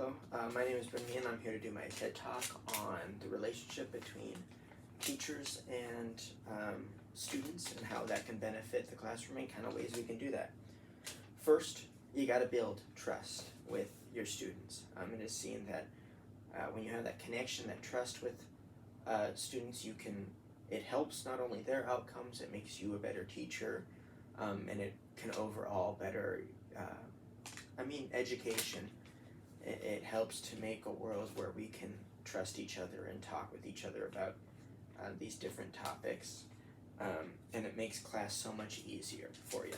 Hello, my name is Brittany and I'm here to do my TED Talk on the relationship between teachers and students and how that can benefit the classroom and kind of ways we can do that. First, you got to build trust with your students. It is seen that when you have that connection, that trust with students, it helps not only their outcomes, it makes you a better teacher, and it can overall better education. It helps to make a world where we can trust each other and talk with each other about these different topics, and it makes class so much easier for you.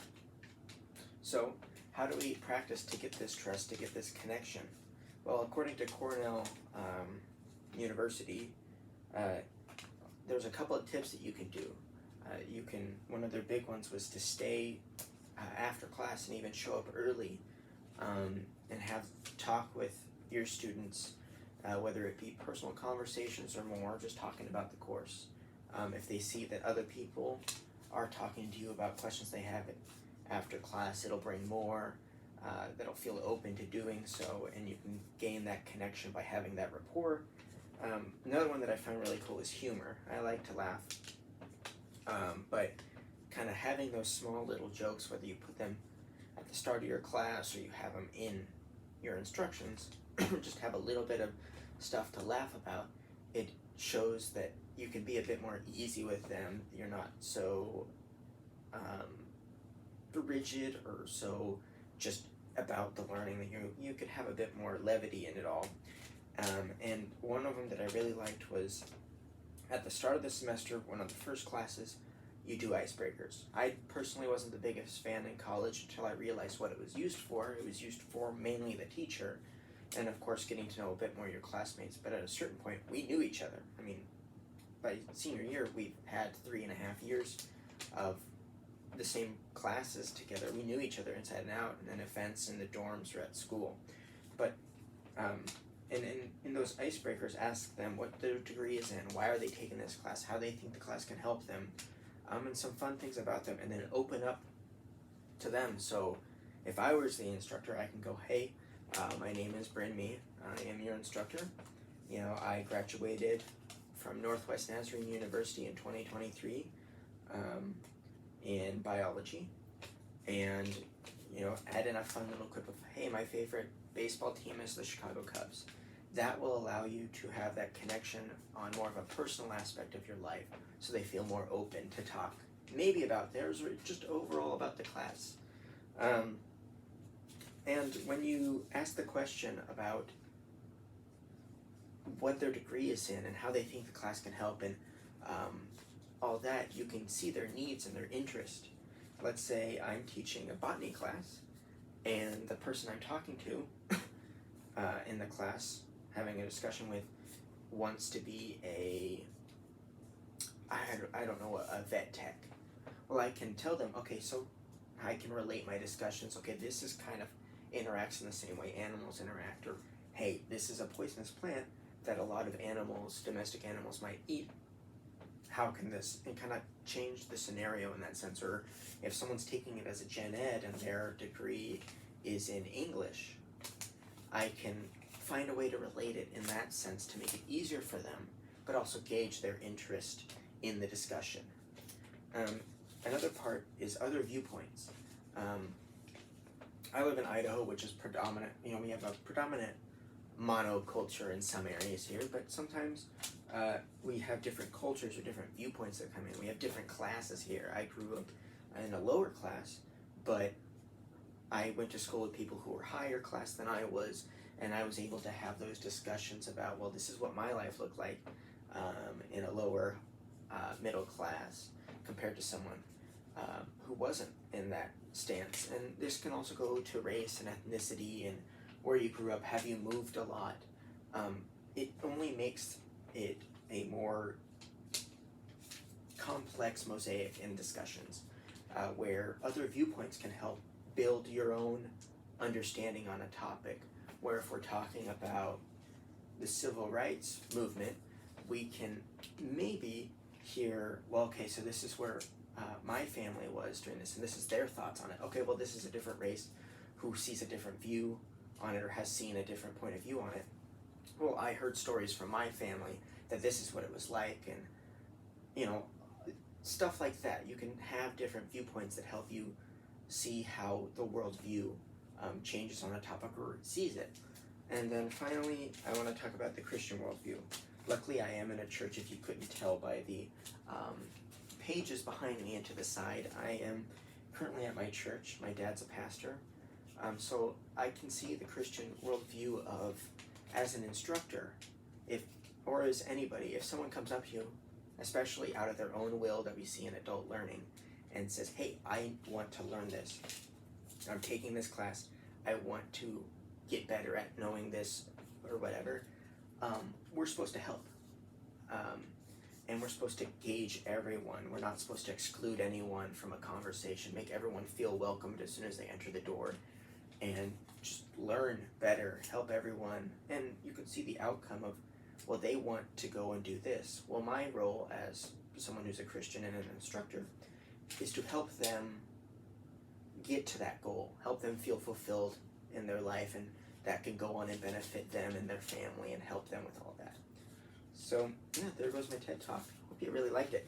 So how do we practice to get this trust, to get this connection? Well, according to Cornell University, there's a couple of tips that you can do. One of their big ones was to stay after class and even show up early, and have talk with your students, whether it be personal conversations or more, just talking about the course. If they see that other people are talking to you about questions they have after class, it'll bring more, that'll feel open to doing so, and you can gain that connection by having that rapport. Another one that I find really cool is humor. I like to laugh, but kind of having those small little jokes, whether you put them at the start of your class or you have them in your instructions, just have a little bit of stuff to laugh about. It shows that you can be a bit more easy with them. You're not so rigid or so just about the learning, that you could have a bit more levity in it all. And one of them that I really liked was at the start of the semester, one of the first classes, you do icebreakers. I personally wasn't the biggest fan in college until I realized what it was used for. It was used for mainly the teacher, and of course getting to know a bit more your classmates. But at a certain point, we knew each other. I mean, by senior year, we've had 3.5 years of the same classes together. We knew each other inside and out, and then events in the dorms or at school. But in those icebreakers, ask them what their degree is in, why are they taking this class, how they think the class can help them, and some fun things about them, and then open up to them. So if I was the instructor, I can go, hey, my name is Brittany, I am your instructor. I graduated from Northwest Nazarene University in 2023 in biology, and add in a fun little clip of, hey, my favorite baseball team is the Chicago Cubs. That will allow you to have that connection on more of a personal aspect of your life, so they feel more open to talk maybe about theirs or just overall about the class. And when you ask the question about what their degree is in and how they think the class can help and all that, you can see their needs and their interest. Let's say I'm teaching a botany class, and the person I'm talking to in the class, having a discussion with, wants to be a vet tech. Well, I can tell them, okay, so I can relate my discussions. Okay, this is kind of interacts in the same way animals interact, or hey, this is a poisonous plant that a lot of animals, domestic animals, might eat. How can this, and kind of change the scenario in that sense? Or if someone's taking it as a gen ed and their degree is in English, I can find a way to relate it in that sense to make it easier for them, but also gauge their interest in the discussion. Another part is other viewpoints. I live in Idaho, which is predominant, we have a predominant monoculture in some areas here, but sometimes we have different cultures or different viewpoints that come in. We have different classes here. I grew up in a lower class, but I went to school with people who were higher class than I was, and I was able to have those discussions about, well, this is what my life looked like in a lower middle class compared to someone who wasn't in that stance. And this can also go to race and ethnicity and where you grew up. Have you moved a lot? It only makes it a more complex mosaic in discussions where other viewpoints can help build your own understanding on a topic. Where if we're talking about the civil rights movement, we can maybe hear, well, okay, so this is where my family was during this, and this is their thoughts on it. Okay, well, this is a different race who sees a different view on it or has seen a different point of view on it. Well, I heard stories from my family that this is what it was like, and you know, stuff like that. You can have different viewpoints that help you see how the worldview changes on a topic or sees it. And then finally, I want to talk about the Christian worldview. Luckily, I am in a church, if you couldn't tell by the pages behind me and to the side. I am currently at my church. My dad's a pastor. So I can see the Christian worldview of, as an instructor, or as anybody, if someone comes up to you, especially out of their own will that we see in adult learning, and says, hey, I want to learn this. I'm taking this class. I want to get better at knowing this or whatever. We're supposed to help. And we're supposed to gauge everyone. We're not supposed to exclude anyone from a conversation, make everyone feel welcomed as soon as they enter the door, and just learn better, help everyone. And you can see the outcome of, well, they want to go and do this. Well, my role as someone who's a Christian and an instructor is to help them get to that goal, help them feel fulfilled in their life, and that can go on and benefit them and their family and help them with all that. So, yeah, there goes my TED Talk. Hope you really liked it.